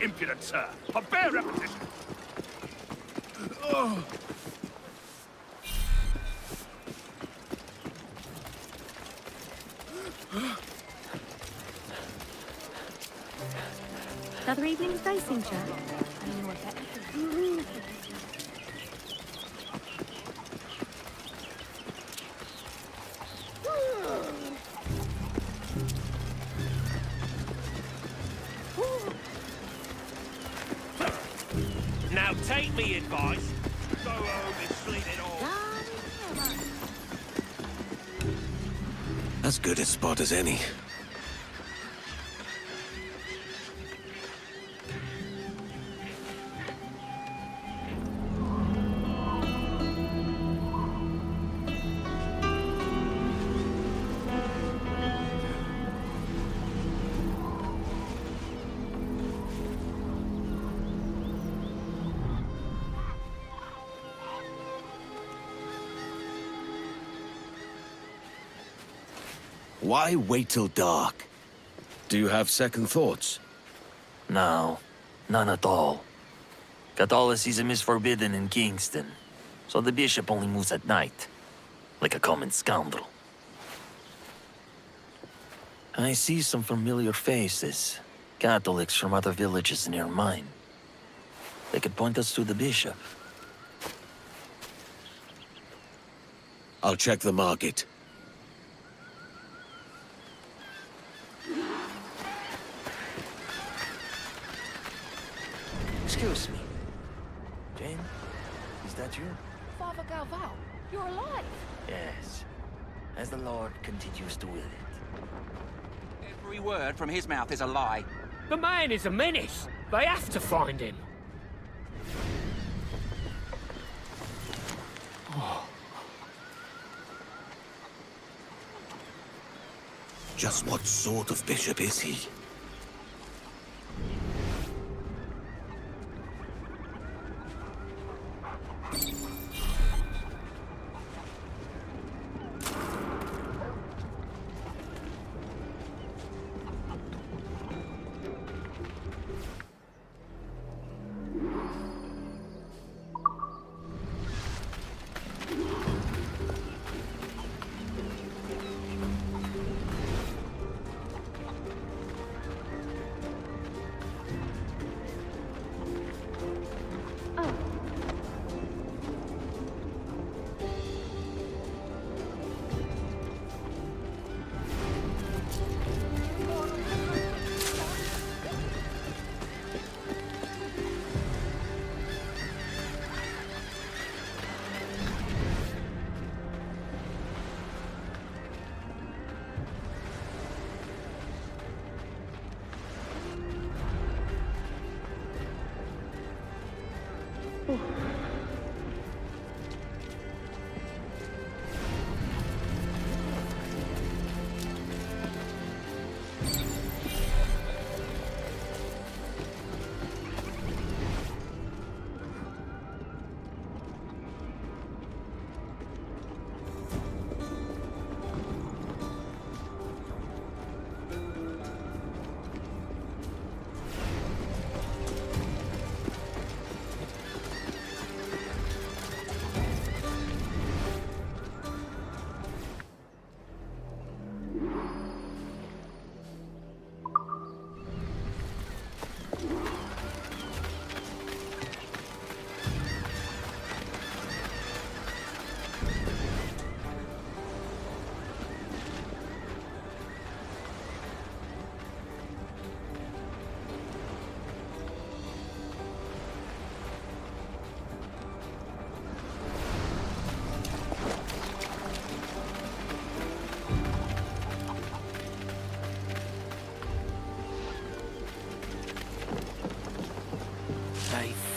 impudent, sir. I bear repetition. Oh. Another evening's dicing chat. I know what that is. Now take me advice. Go home and sleep it off. As good a spot as any. Why wait till dark? Do you have second thoughts? No, none at all. Catholicism is forbidden in Kingston, so the bishop only moves at night, like a common scoundrel. I see some familiar faces, Catholics from other villages near mine. They could point us to the bishop. I'll check the market. Excuse me. Jane, is that you? Father Galval, you're alive! Yes. As the Lord continues to will it. Every word from his mouth is a lie. The man is a menace. They have to find him. Just what sort of bishop is he?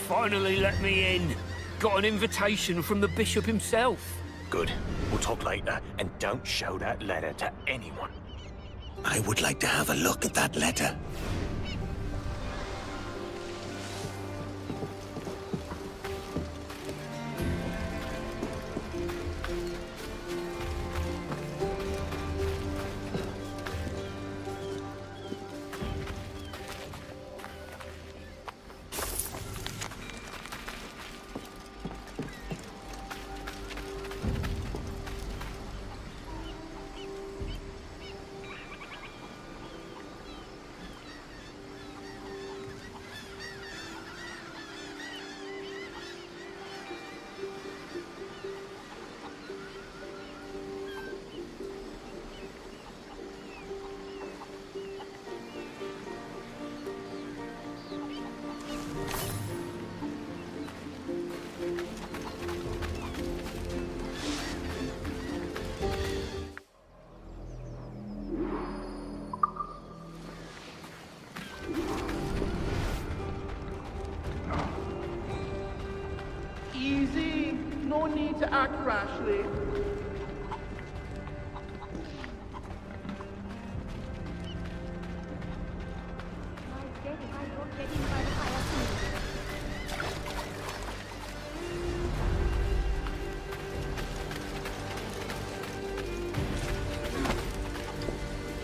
Finally let me in. Got an invitation from the bishop himself. Good. We'll talk later, and don't show that letter to anyone. I would like to have a look at that letter.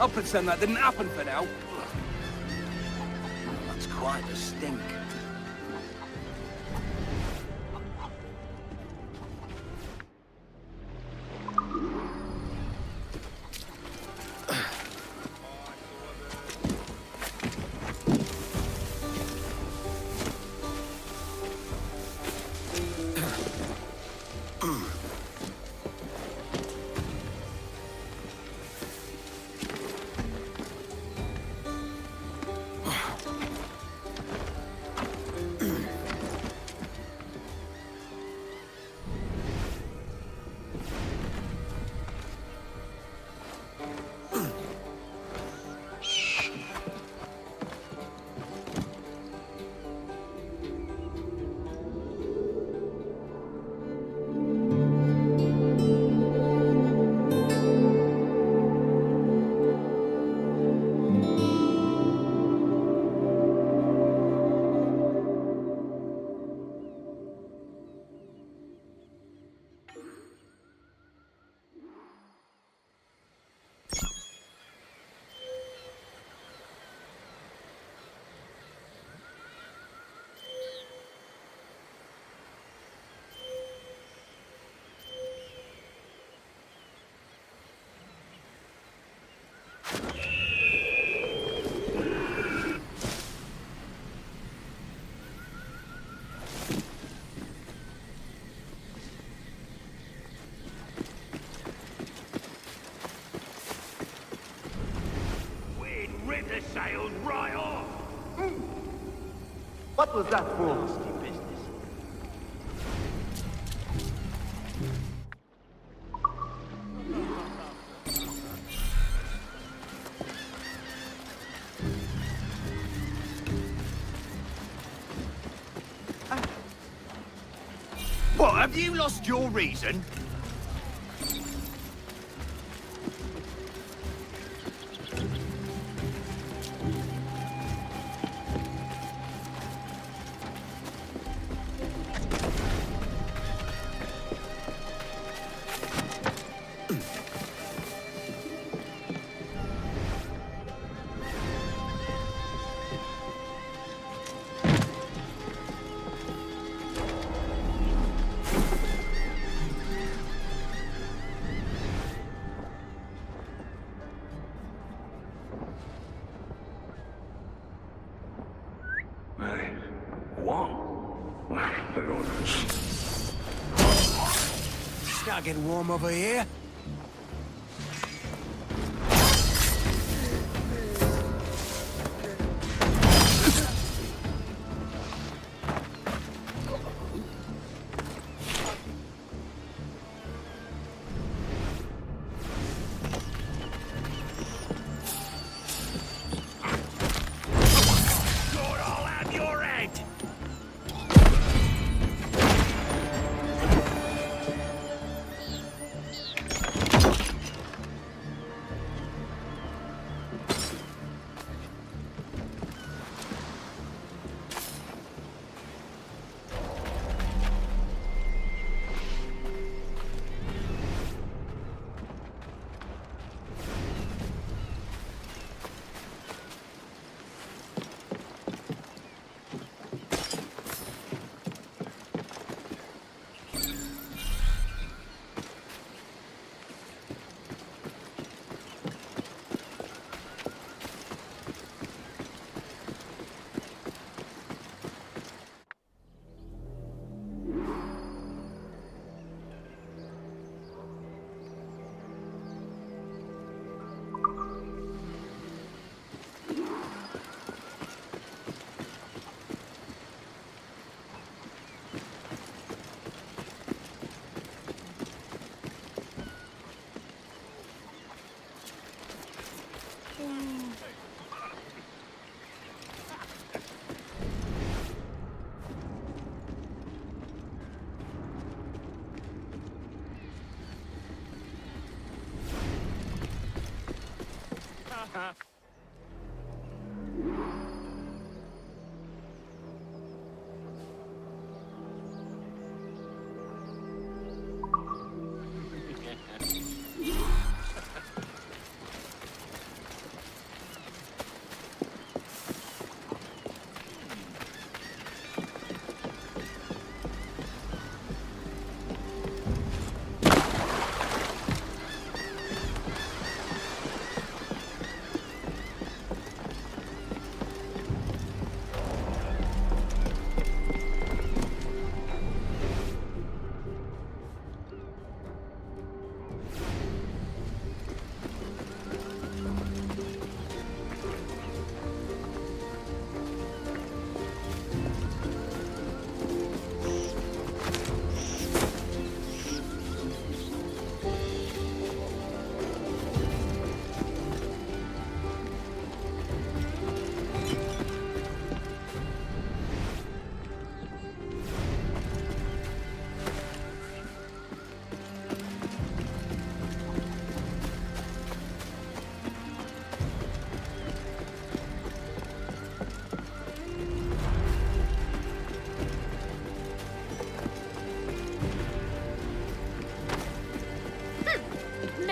I'll pretend that didn't happen for now. That's quite a stink. Sailed right off. What was that for? Nasty business. What, have you lost your reason? Start getting warm over here.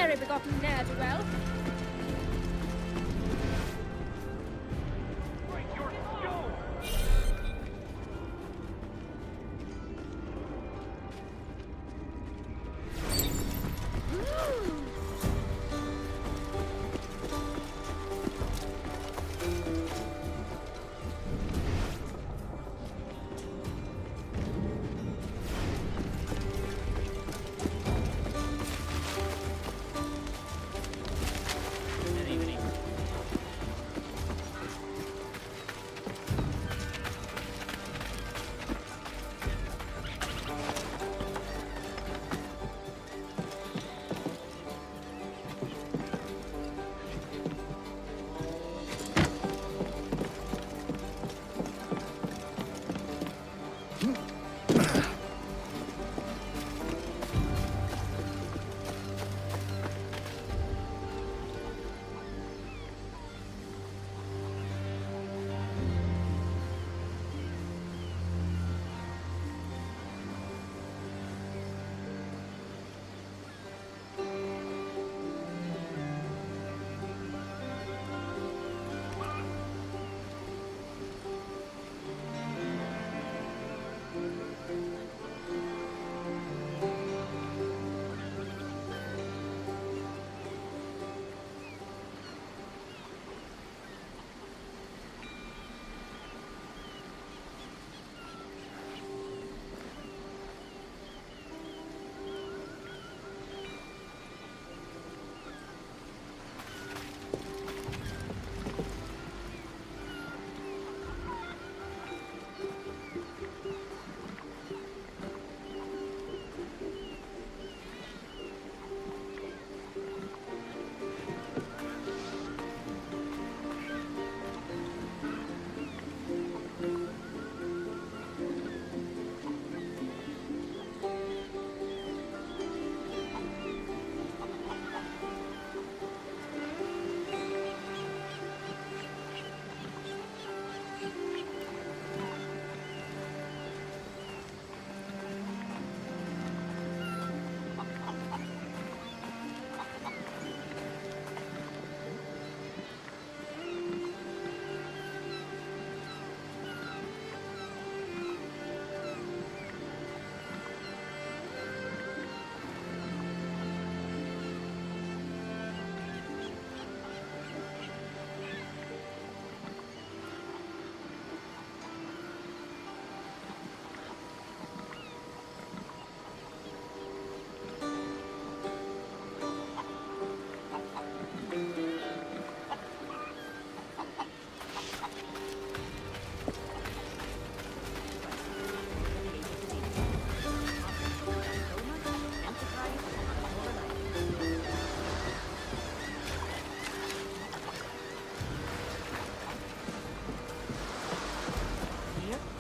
very begotten ne'er-do-well.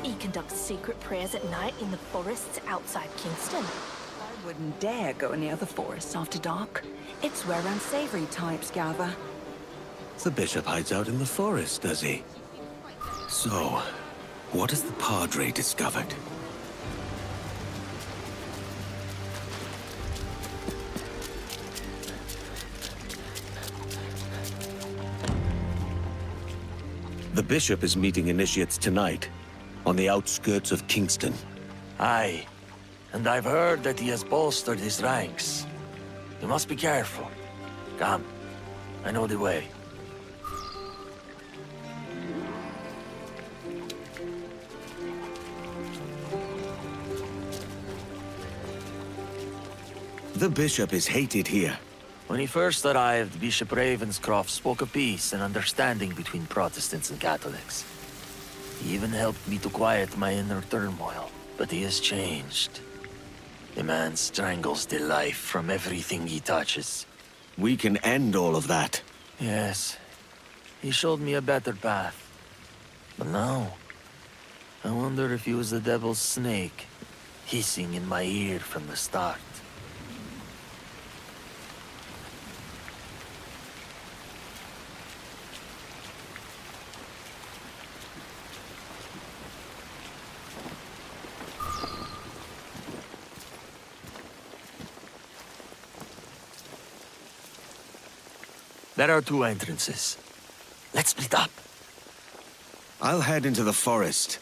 He conducts secret prayers at night in the forests outside Kingston. I wouldn't dare go near the forest after dark. It's where unsavory types gather. The bishop hides out in the forest, does he? So, what has the Padre discovered? The bishop is meeting initiates tonight, on the outskirts of Kingston. Aye, and I've heard that he has bolstered his ranks. You must be careful. Come, I know the way. The bishop is hated here. When he first arrived, Bishop Ravenscroft spoke of peace and understanding between Protestants and Catholics. He even helped me to quiet my inner turmoil, but he has changed. The man strangles the life from everything he touches. We can end all of that. Yes, he showed me a better path. But now, I wonder if he was the devil's snake, hissing in my ear from the start. There are two entrances. Let's split up. I'll head into the forest.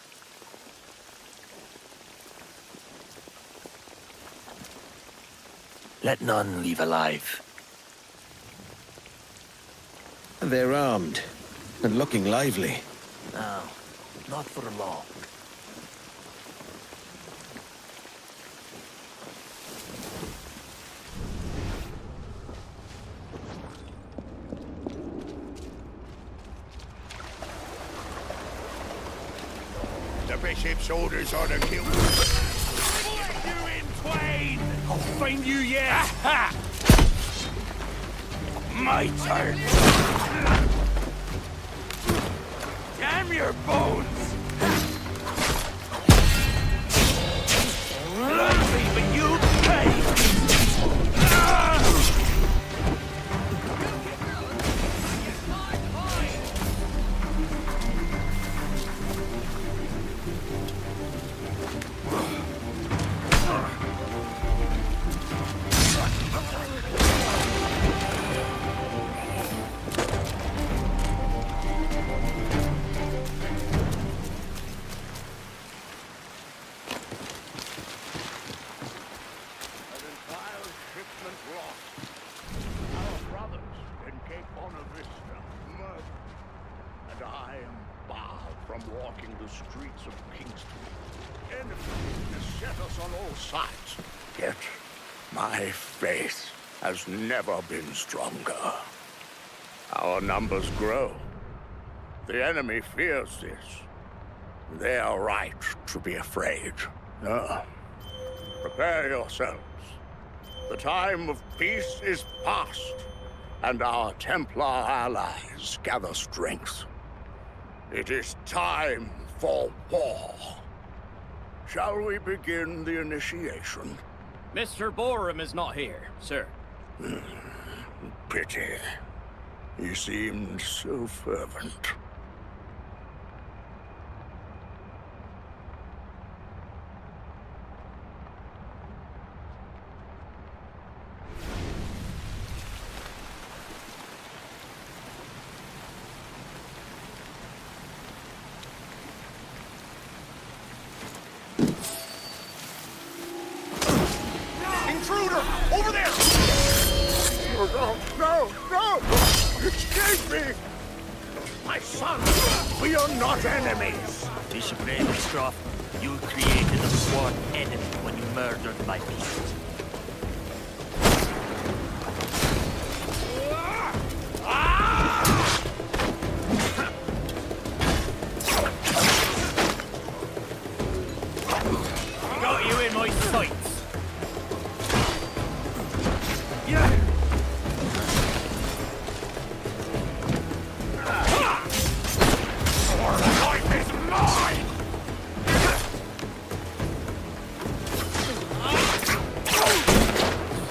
Let none leave alive. They're armed, and looking lively. No, not for long. The bishop's orders are to kill you. You in twain! I'll find you yet! My turn! Damn your bones! Lovely, but you pay! Walking the streets of Kingston. Enemies beset us on all sides. Yet, my faith has never been stronger. Our numbers grow. The enemy fears this. They are right to be afraid. Prepare yourselves. The time of peace is past, and our Templar allies gather strength. It is time for war. Shall we begin the initiation? Mr. Borum is not here, sir. Pity. He seemed so fervent. Intruder! Over there! No! Escape me! My son, we are not enemies. Bishop Ravenscroft, you created a sworn enemy when you murdered my people. Got you in my sights.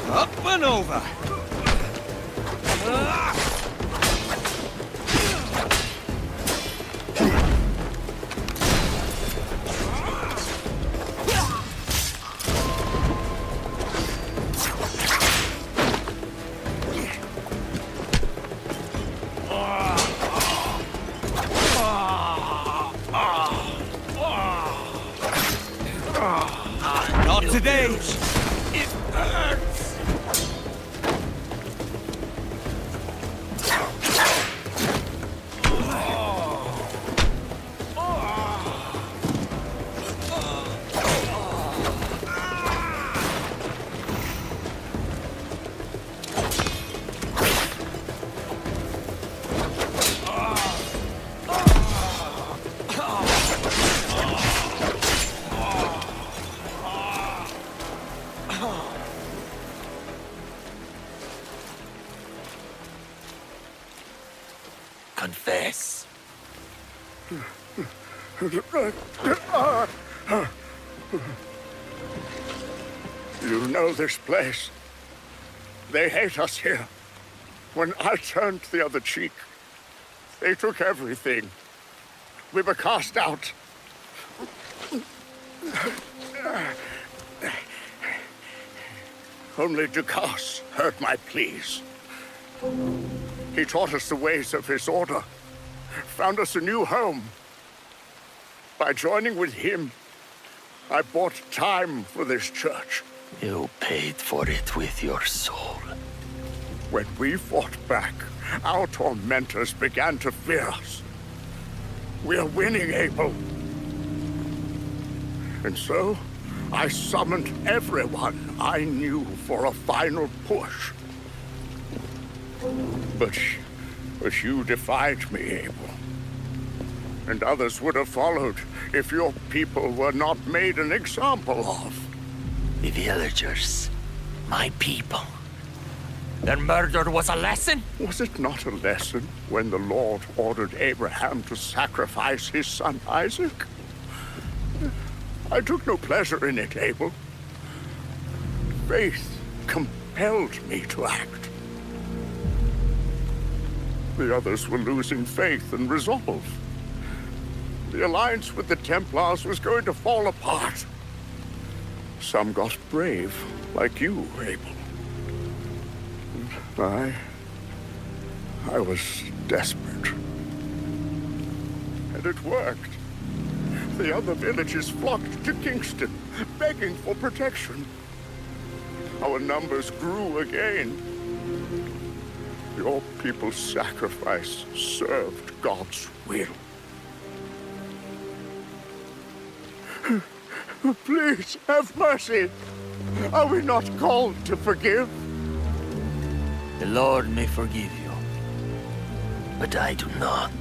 Up and over! Not today! It hurts! Confess. You know this place. They hate us here. When I turned the other cheek, they took everything. We were cast out. Only Dukas heard my pleas. He taught us the ways of his order, found us a new home. By joining with him, I bought time for this church. You paid for it with your soul. When we fought back, our tormentors began to fear us. We are winning, Abel. And so, I summoned everyone I knew for a final push. But you defied me, Abel. And others would have followed if your people were not made an example of. The villagers, my people. Their murder was a lesson? Was it not a lesson when the Lord ordered Abraham to sacrifice his son Isaac? I took no pleasure in it, Abel. Faith compelled me to act. The others were losing faith and resolve. The alliance with the Templars was going to fall apart. Some got brave, like you, Abel. I was desperate. And it worked. The other villages flocked to Kingston, begging for protection. Our numbers grew again. Your people's sacrifice served God's will. Please, have mercy. Are we not called to forgive? The Lord may forgive you, but I do not.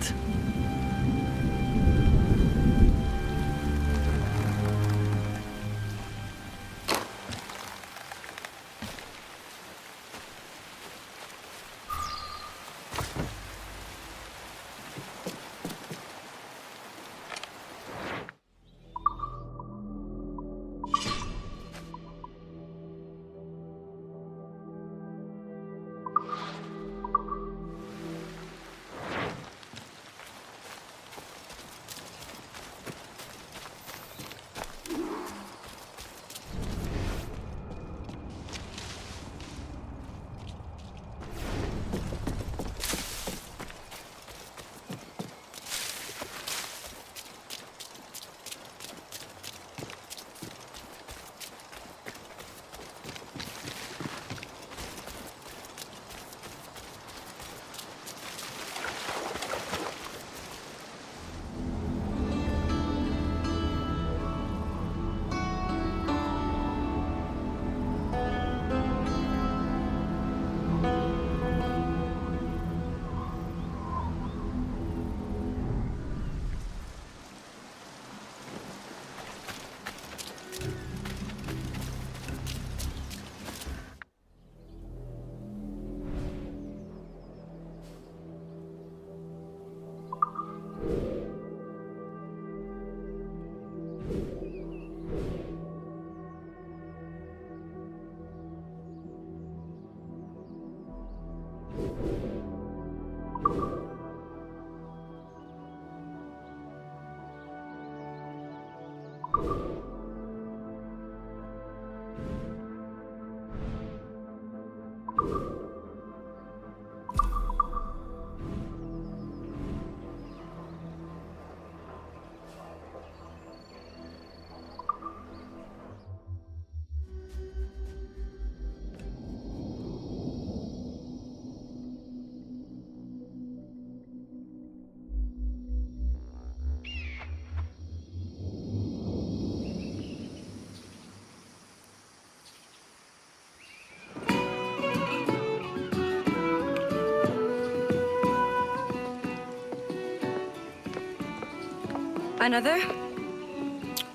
Another?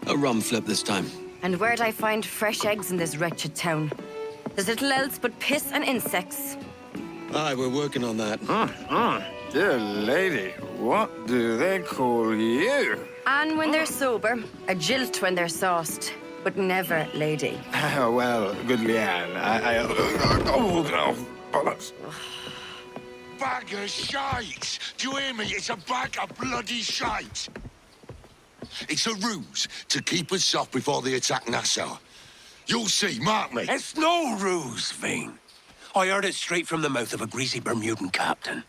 A rum flip this time. And where'd I find fresh eggs in this wretched town? There's little else but piss and insects. Aye, we're working on that. Dear lady, what do they call you? And when they're sober, a jilt when they're sauced, but never lady. Well, good Leanne, oh, no, bollocks. Bag of shite! Do you hear me? It's a bag of bloody shite! It's a ruse to keep us soft before they attack Nassau. You'll see, mark me. It's no ruse, Vane. I heard it straight from the mouth of a greasy Bermudan captain.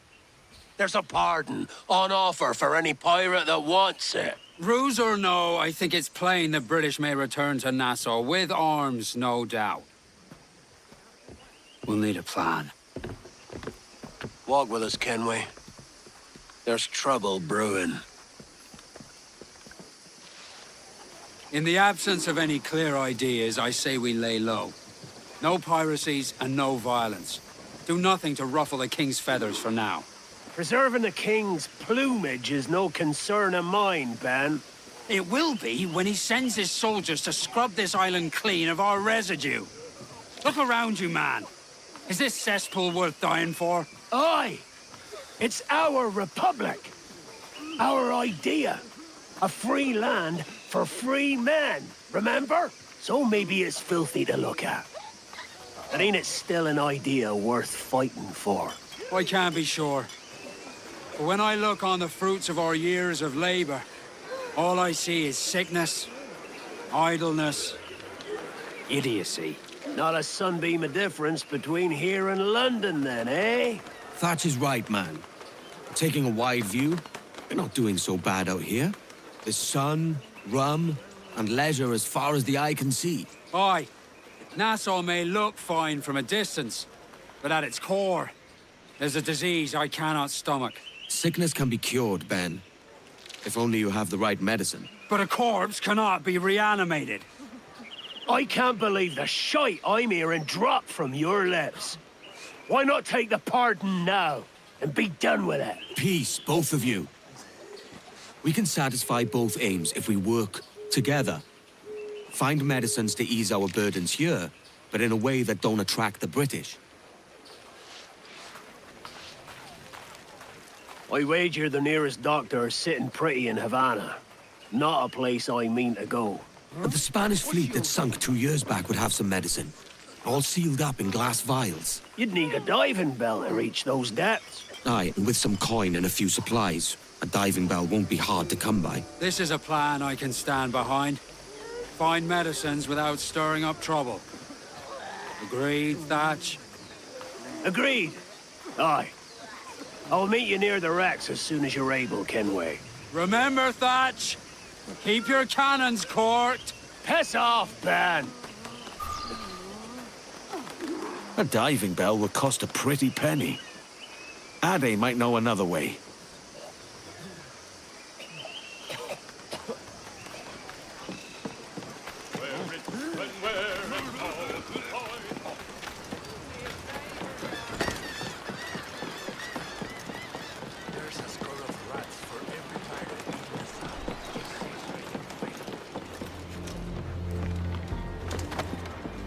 There's a pardon on offer for any pirate that wants it. Ruse or no, I think it's plain the British may return to Nassau, with arms, no doubt. We'll need a plan. Walk with us, Kenway. There's trouble brewing. In the absence of any clear ideas, I say we lay low. No piracies and no violence. Do nothing to ruffle the king's feathers for now. Preserving the king's plumage is no concern of mine, Ben. It will be when he sends his soldiers to scrub this island clean of our residue. Look around you, man. Is this cesspool worth dying for? Aye! It's our republic. Our idea. A free land for free men, remember? So maybe it's filthy to look at. But ain't it still an idea worth fighting for? I can't be sure. But when I look on the fruits of our years of labor, all I see is sickness, idleness, idiocy. Not a sunbeam of difference between here and London, then, eh? Thatch is right, man. Taking a wide view, we're not doing so bad out here. There's sun, rum, and leisure as far as the eye can see. Aye. Nassau may look fine from a distance, but at its core, there's a disease I cannot stomach. Sickness can be cured, Ben. If only you have the right medicine. But a corpse cannot be reanimated. I can't believe the shite I'm hearing drop from your lips. Why not take the pardon now and be done with it? Peace, both of you. We can satisfy both aims if we work together. Find medicines to ease our burdens here, but in a way that don't attract the British. I wager the nearest doctor is sitting pretty in Havana. Not a place I mean to go. But the Spanish fleet that sunk 2 years back would have some medicine. All sealed up in glass vials. You'd need a diving bell to reach those depths. Aye, and with some coin and a few supplies, a diving bell won't be hard to come by. This is a plan I can stand behind. Find medicines without stirring up trouble. Agreed, Thatch? Agreed. Aye. I'll meet you near the wrecks as soon as you're able, Kenway. Remember, Thatch! Keep your cannons corked! Piss off, Ben! A diving bell would cost a pretty penny. Ade might know another way.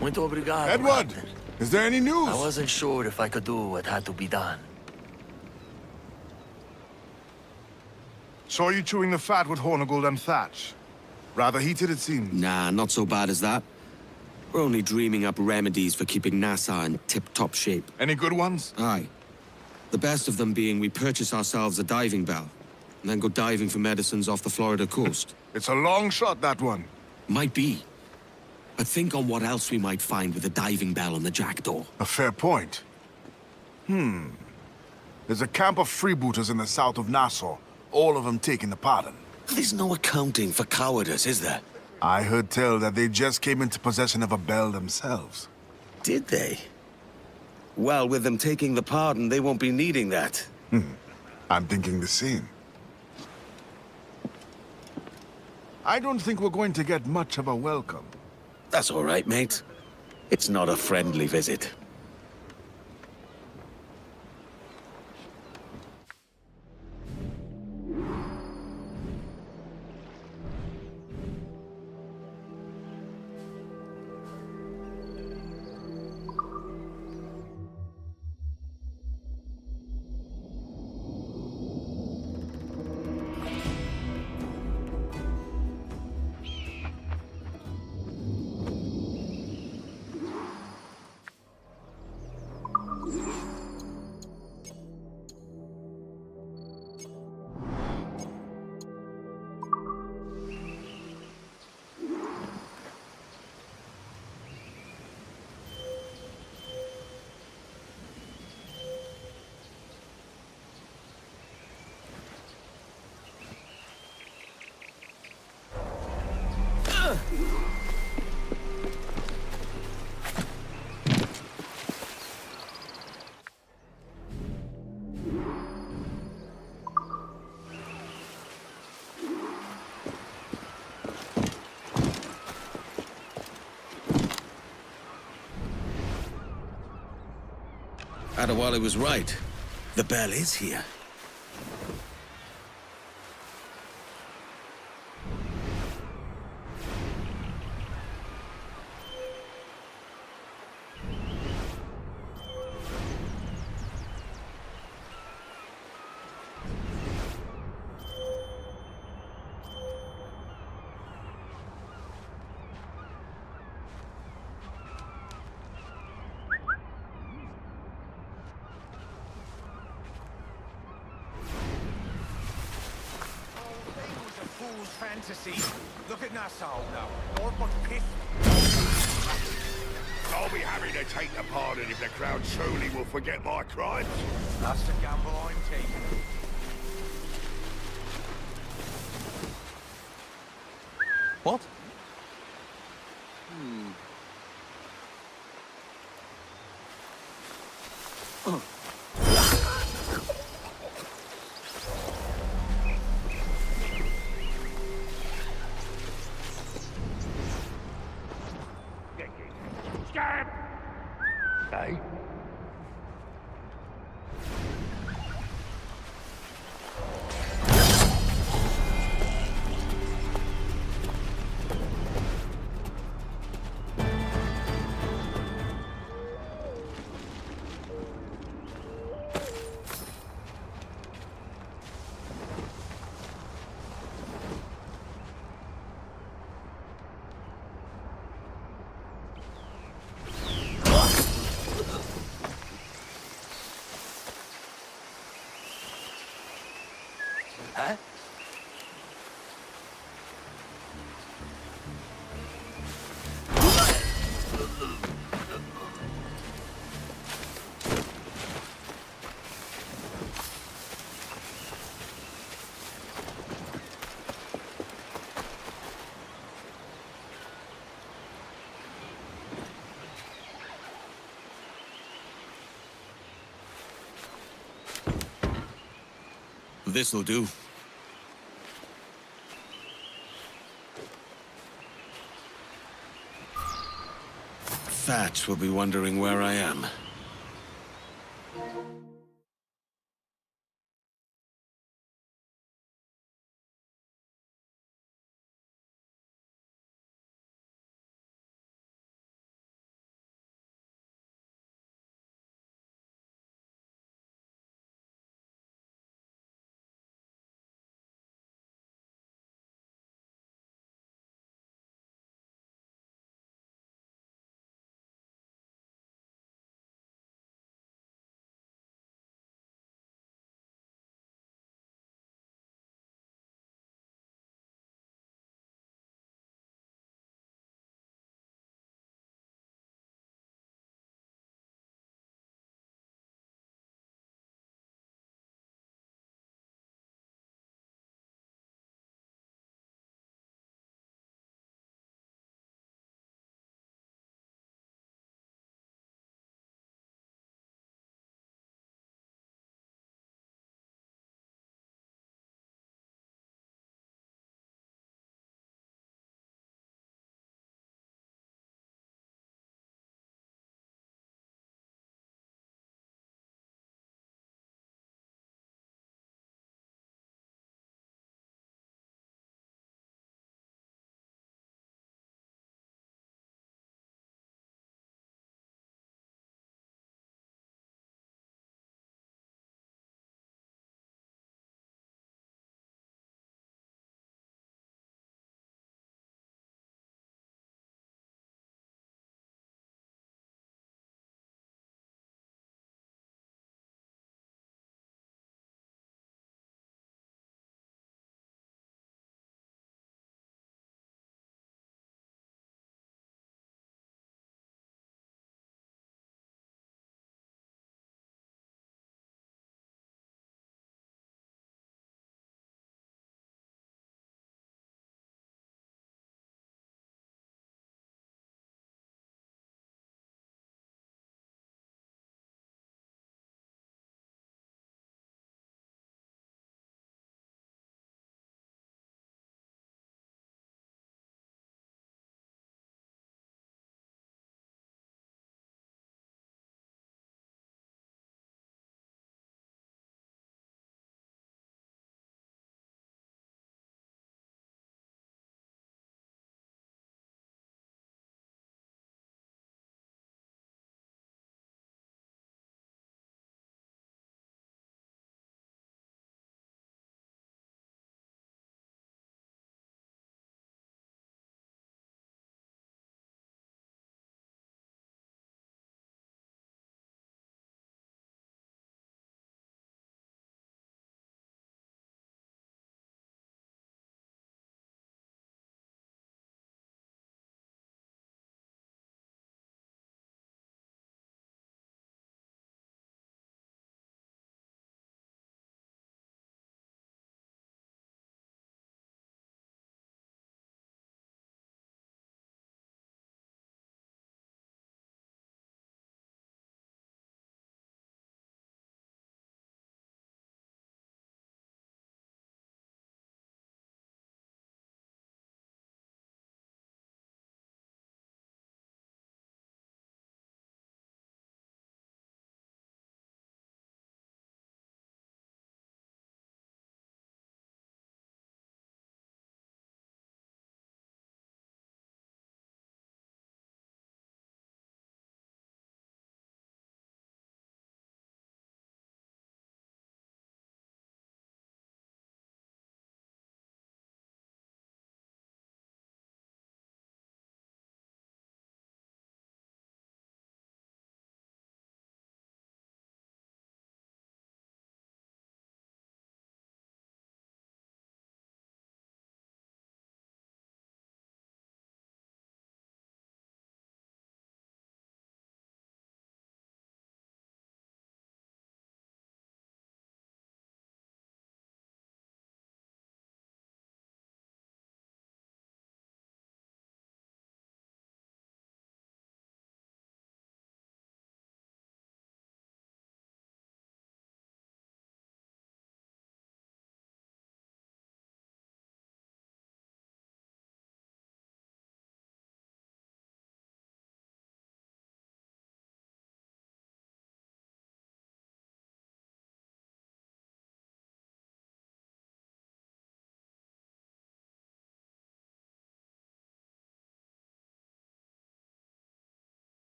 Muito obrigado. Edward, Captain. is there any news? I wasn't sure if I could do what had to be done. Saw you chewing the fat with Hornigold and Thatch. Rather heated, it seems. Nah, not so bad as that. We're only dreaming up remedies for keeping Nassau in tip-top shape. Any good ones? Aye. The best of them being we purchase ourselves a diving bell, and then go diving for medicines off the Florida coast. It's a long shot, that one. Might be. But think on what else we might find with a diving bell on the jackdaw. A fair point. There's a camp of freebooters in the south of Nassau, all of them taking the pardon. There's no accounting for cowardice, is there? I heard tell that they just came into possession of a bell themselves. Did they? Well, with them taking the pardon, they won't be needing that. I'm thinking the same. I don't think we're going to get much of a welcome. That's all right, mate. It's not a friendly visit. Adewale was right. The bell is here. Fool's fantasy. Look at Nassau now. Lord, what piss. I'll be happy to take the pardon if the crowd truly will forget my crimes. That's the gamble I'm taking. What? Stab! Hey? Huh? This'll do. Thatch will be wondering where I am.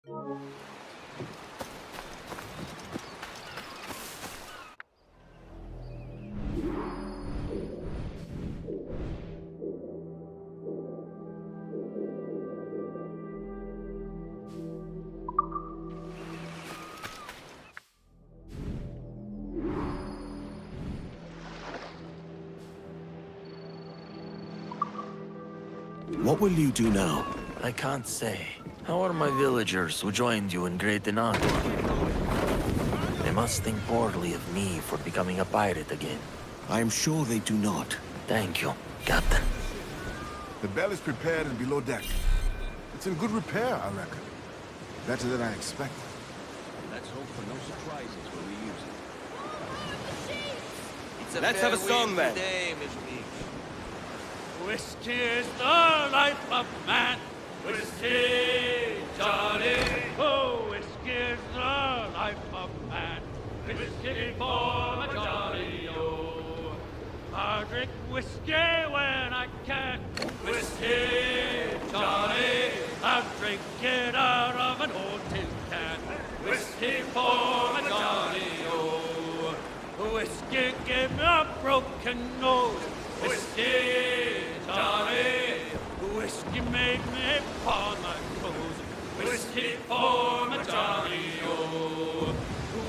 What will you do now? I can't say. How are my villagers who joined you in Great Inagua? They must think poorly of me for becoming a pirate again. I am sure they do not. Thank you, Captain. The bell is prepared and below deck. It's in good repair, I reckon. Better than I expected. Let's hope for no surprises when we use it. Let's have a song then. Whiskey is the life of man. Whiskey, Johnny. Oh, whiskey is the life of man. Whiskey for my Johnny, oh. I drink whiskey when I can. Whiskey, Johnny. I drink it out of an old tin can. Whiskey for my Johnny, oh. Whiskey gave me a broken nose. Whiskey, Johnny. Whiskey made me pawn my clothes. Whiskey for my Johnny, oh.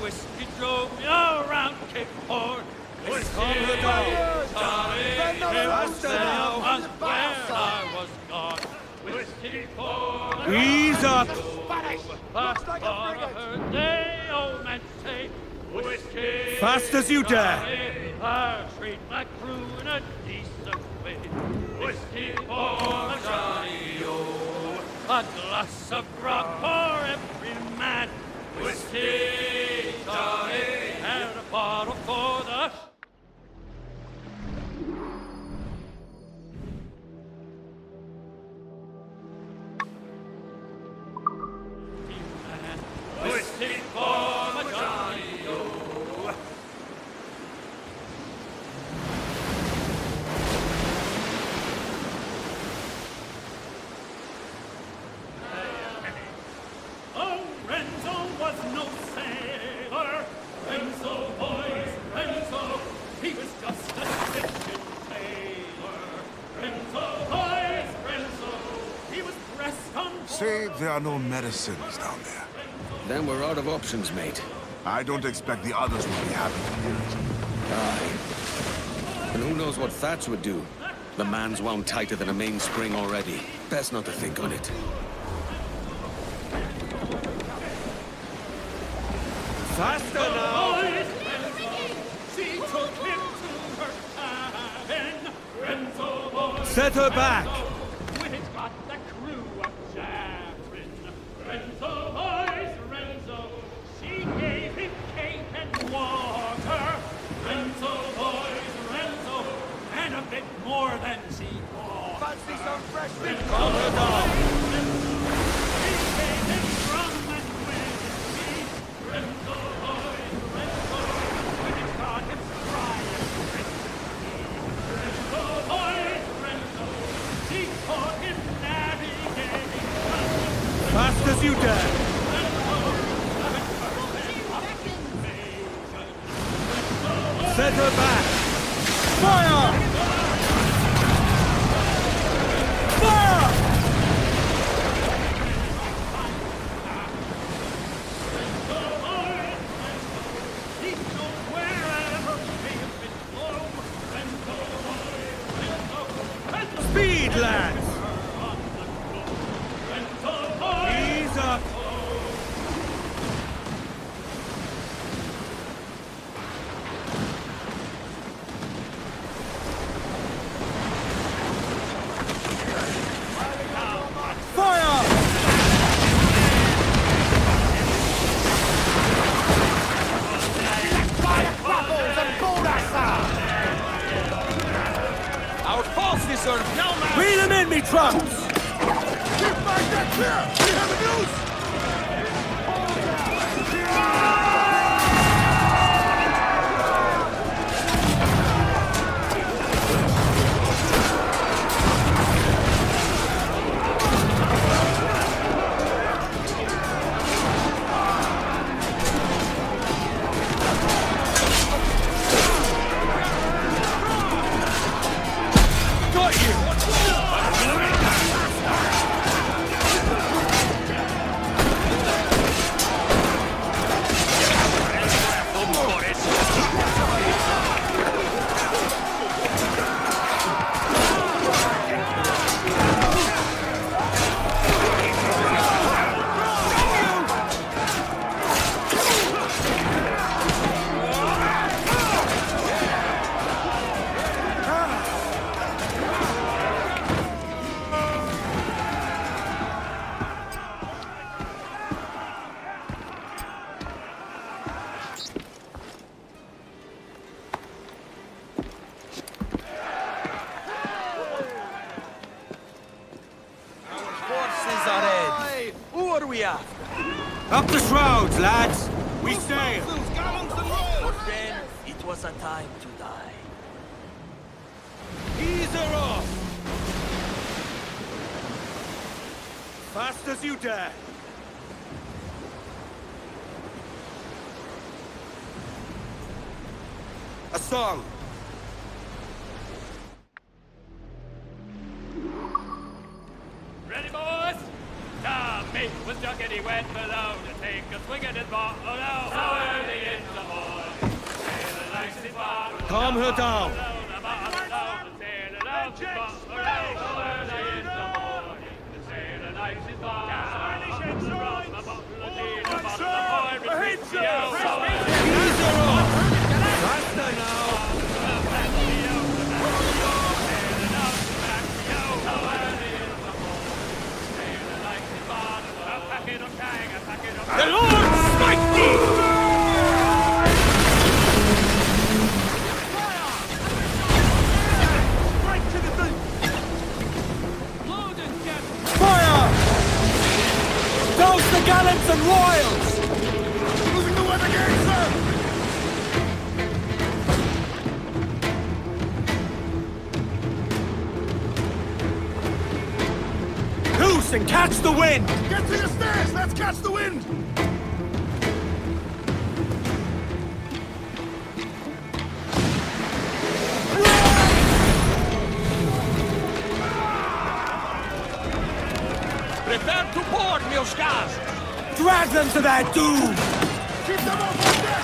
Whiskey drove me around Cape Horn. Whiskey, Johnny. Every month when I was gone. Whiskey for my Ease up! Looks like a frigate. I heard the old man say, whiskey, Fast as you dare. I treat my crew in a decent way. Whiskey for my Johnny, oh. A glass of grog for every man. Whiskey, Johnny, and a bottle for the... Whiskey for my Johnny, oh. Oh, Renzo was no sailor. Renzo, boys, Renzo, he was just a Christian tailor. Renzo, boys, Renzo, he was pressed on. Say there are no medicines down there. Then we're out of options, mate. I don't expect the others will be happy to hear it. Aye. And who knows what Thatch would do? The man's wound tighter than a mainspring already. Best not to think on it. Faster now! She took him to her cabin. Renzo, boys, Set her back! We've got the crew of Jafrin. Renzo, boys, Renzo, she gave him cake and water. Renzo, boys, Renzo, and a bit more than she bought. Fancy some fresh meat? Renzo, boys, Renzo, she gave him rum and whiskey. Renzo, boys, Renzo, we've got him dry and crispy. Renzo, boys, Renzo, she taught him navigating. Fast as you dare! Set her back! Fire! Fire! Speed, lads! Ease up! Reel him in, me trunks! Keep my deck clear! We have a noose! sails are red. Who are we after? Up the shrouds, lads! We sail! For then, it was a time to die. Ease her off! Fast as you dare! A song! Ready, boys? Tom mate was junkety went below to take a swing at his bottle now. So early in the morning, sailing like his bottle. Calm her down! Ease her off! Faster now! The Lord smite thee! Fire! Douse the gallants and royals! Losing the weather again, sir! Loose and catch the wind! Get to your stairs! Let's catch the wind! Prepare to board, meus caros! Drag them to their doom! Keep them off the deck!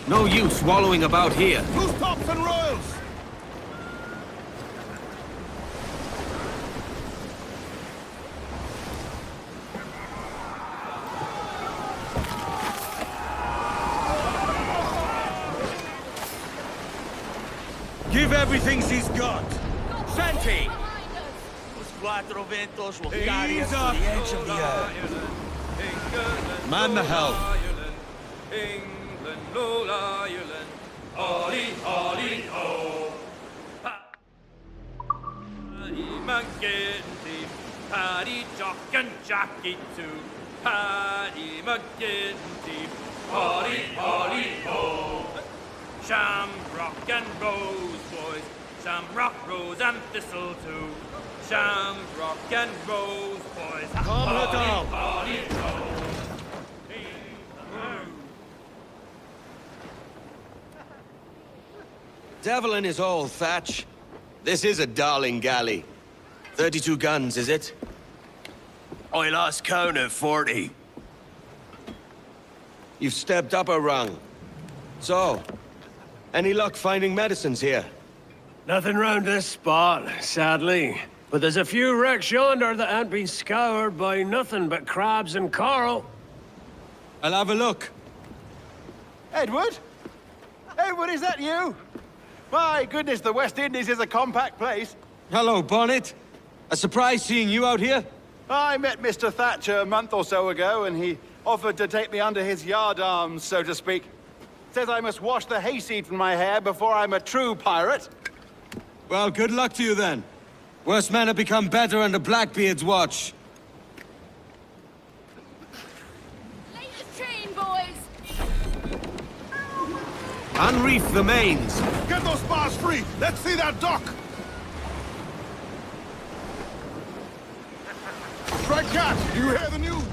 No use wallowing about here. Loose tops and royals! Give everything she's got! Senti! Os quattro ventos will carry us to up. the edge of the earth. Man the helm. England, Lola, Ireland, Ollie, Ollie, ho. Paddy McGinty, Paddy Jock and Jackie too. Paddy McGinty, Ollie, Ollie, ho. Shamrock and Rose, boys. Shamrock, Rose and Thistle too. Shamrock and Rose, boys. Calm her down. Ollie, ho. Devlin is all thatch. This is a darling galley. 32 guns, is it? I lost count at 40. You've stepped up a rung. So, Any luck finding medicines here? Nothing round this spot, sadly. But there's a few wrecks yonder that ain't been scoured by nothing but crabs and coral. I'll have a look. Edward? Edward, is that you? My goodness, the West Indies is a compact place. Hello, Bonnet. A surprise seeing you out here. I met Mr. Thatcher a month or so ago, and he offered to take me under his yardarms, so to speak. Says I must wash the hayseed from my hair before I'm a true pirate. Well, good luck to you then. Worse men have become better under Blackbeard's watch. Latest train, boys! Unreef the mains! Get those bars free! Let's see that dock! Strike Cat! Do you hear the news?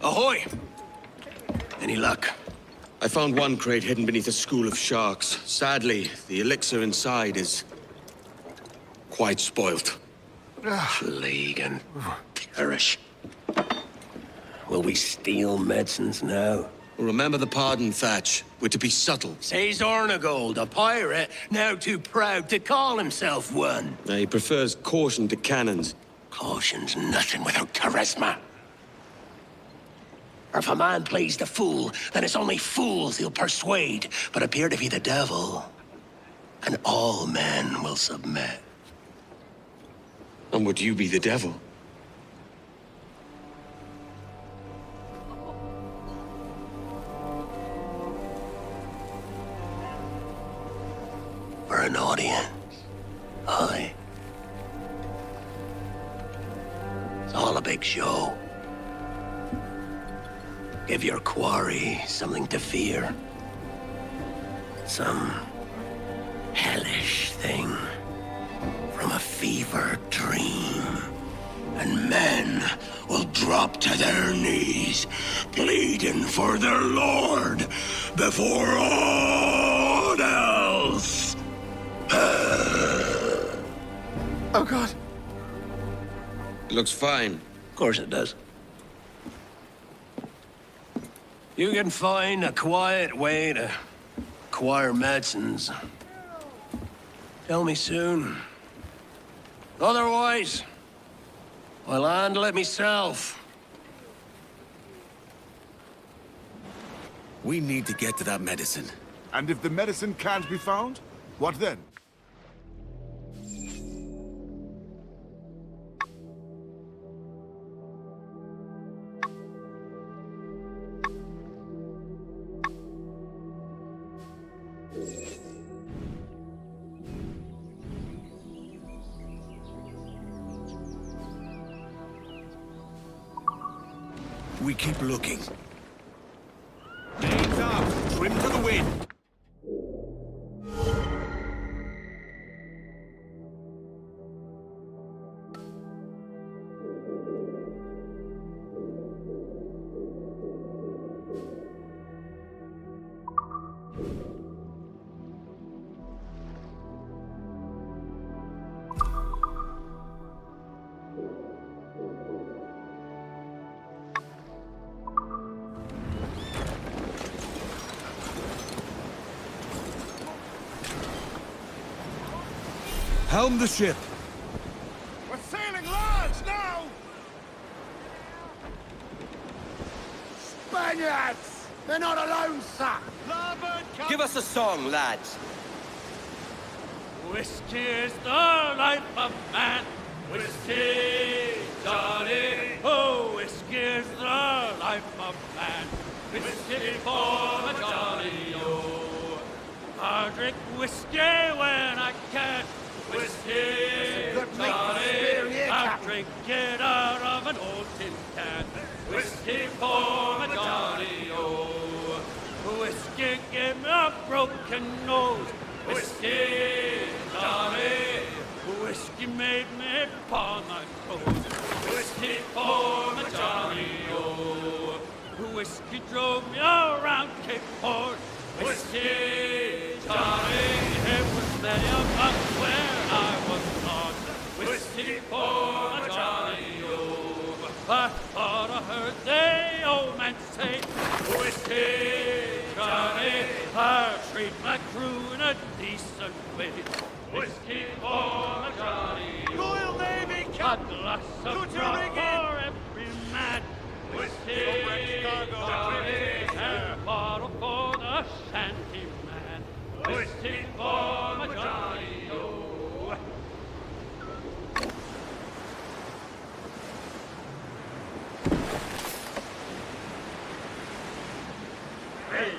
Ahoy! Any luck? I found one crate hidden beneath a school of sharks. Sadly, the elixir inside is quite spoilt. Plague and perish. Will we steal medicines now? Remember the pardon, Thatch. We're to be subtle. Says Ornagold, a pirate, now too proud to call himself one. He prefers caution to cannons. Caution's nothing without charisma. Or if a man plays the fool, then it's only fools he'll persuade, but appear to be the devil. And all men will submit. And would you be the devil? For an audience, aye. It's all a big show. Give your quarry something to fear. Some hellish thing from a fever dream. And men will drop to their knees, pleading for their lord before all else. Oh, God. It looks fine. Of course it does. You can find a quiet way to acquire medicines. Tell me soon. Otherwise, I'll handle it myself. We need to get to that medicine. And if the medicine can't be found, what then? We keep looking. Mains up! Trim to the wind! Helm the ship! We're sailing large now! Spaniards! They're not alone, sir! Give us a song, lads. Whiskey is the life of man. Whiskey, Johnny. Oh, whiskey is the life of man. Whiskey for the Johnny, oh. I drink whiskey when I can. Whiskey, Johnny. I drink it out of an old tin can. Whiskey for the Johnny, oh. Whiskey gave me a broken nose. Whiskey, Johnny. Whiskey made me paw my toes. Whiskey for the Johnny, oh. Whiskey drove me around Cape Horn. Whiskey, Johnny. It was there up where I was born. Whiskey for the Johnny, oh. I thought I heard the old man say, Whiskey, Johnny. I treat my crew in a decent way. Whiskey for the Johnny, Royal Navy, Captain. A glass of grog for every man. Whiskey, Johnny. And a bottle for the shanty man. Whiskey for the Johnny, oh. Hey.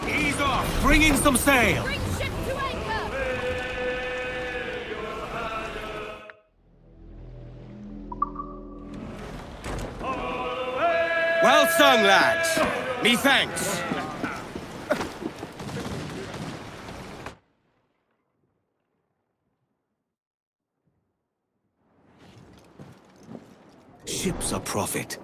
Ease off! Bring in some sail! Bring ship to anchor! Well sung, lads. Me thanks. Ship's a profit.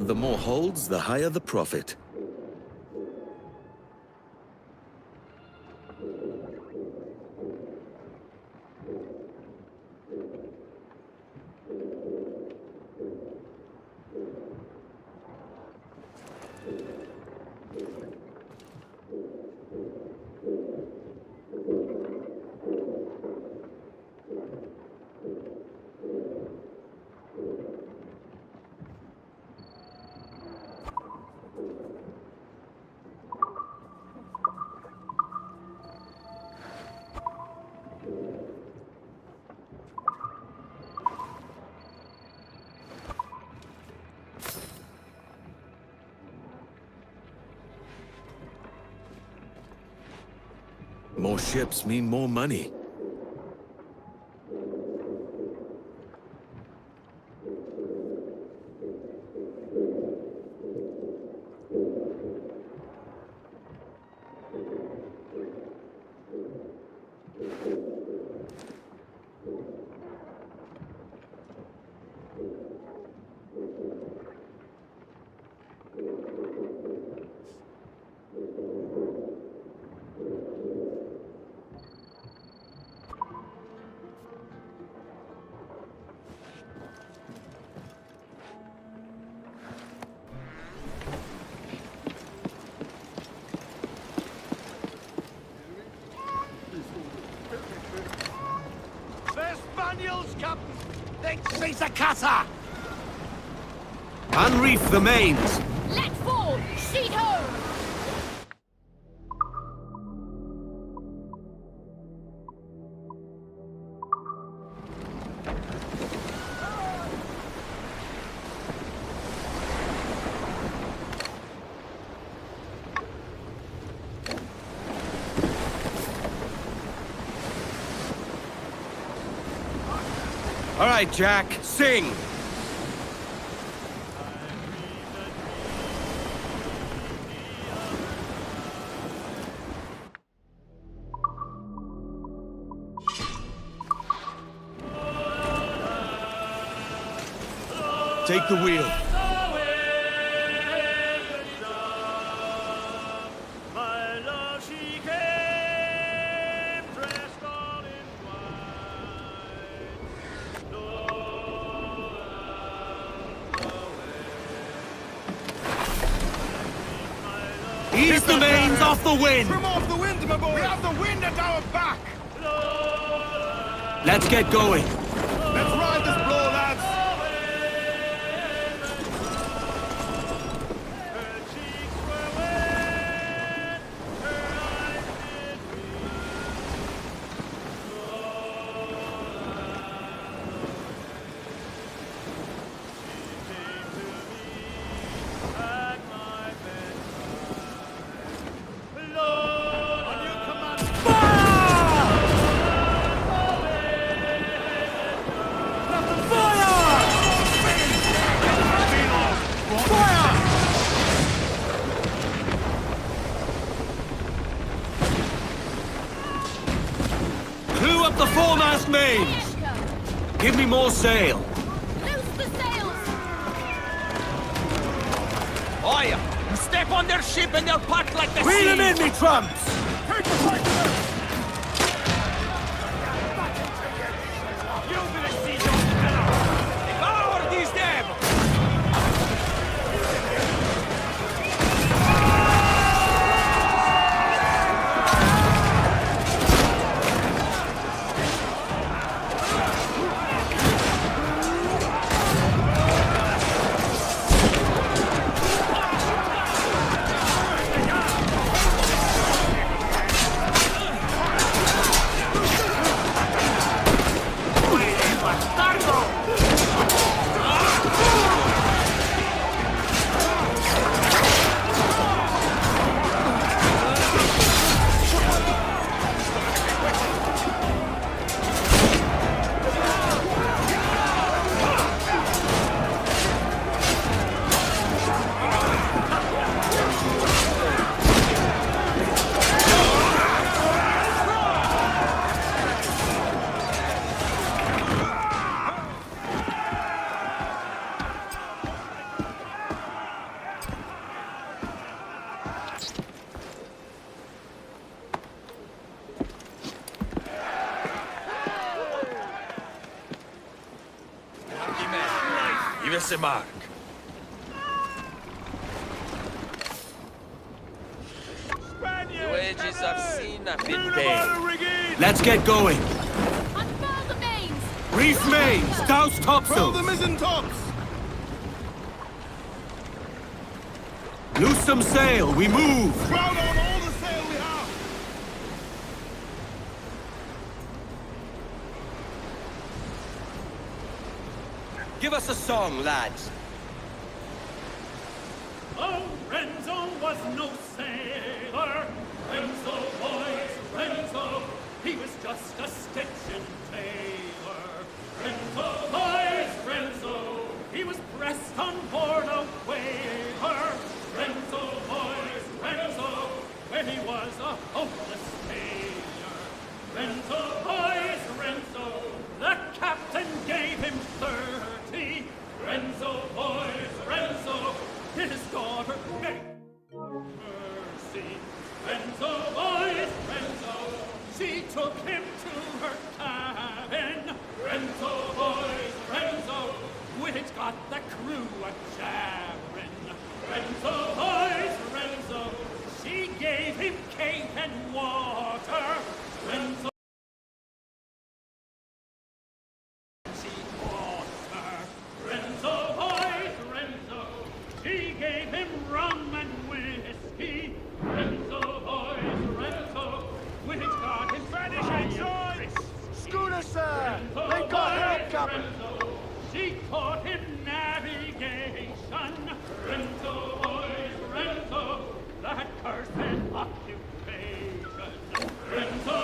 The more holds, the higher the profit. More ships mean more money. Unreef the mains! Let fall! Sheet ho! All right, Jack, sing! Take the wheel. Ease the mains off the wind! Trim off the wind, my boy! We have the wind at our back! Let's get going. Let's ride this blow, lads! The foremast mains! Give me more sail! Loose the sails! Oi! Step on their ship and they'll part like the sea! Reel them in, me trumps! Devour these devils! Pass the mark. The wages I've seen have been paid. Let's get going. Unfurl the mains! Reef mains, douse topsails. The mizzen tops! Loose some sail, we move. Crowd on all the sail we have! Give us a song, lads. Oh, Renzo was no sailor. Renzo, boys, Renzo. He was just a stitching tailor. Renzo, boys, Renzo. He was pressed on board a whaler. Renzo, boys, Renzo. When he was a hopeless failure. Renzo, boys, Renzo. The captain gave him 30. Renzo, boys, Renzo. His daughter gave mercy. Renzo, boys, Renzo. She took him to her cabin. Renzo, boys, Renzo. Which got the crew a jabbering. Renzo, boys, Renzo. She gave him cake and water. Renzo. She bought her. Renzo, boys, Renzo. She gave him rum and whiskey. Renzo, boys, Renzo. Which got his Vanishing signs! Schooner, sir! They got help, Captain! She taught him navigation. Renzo, boys, Renzo. That cursed occupation. Renzo,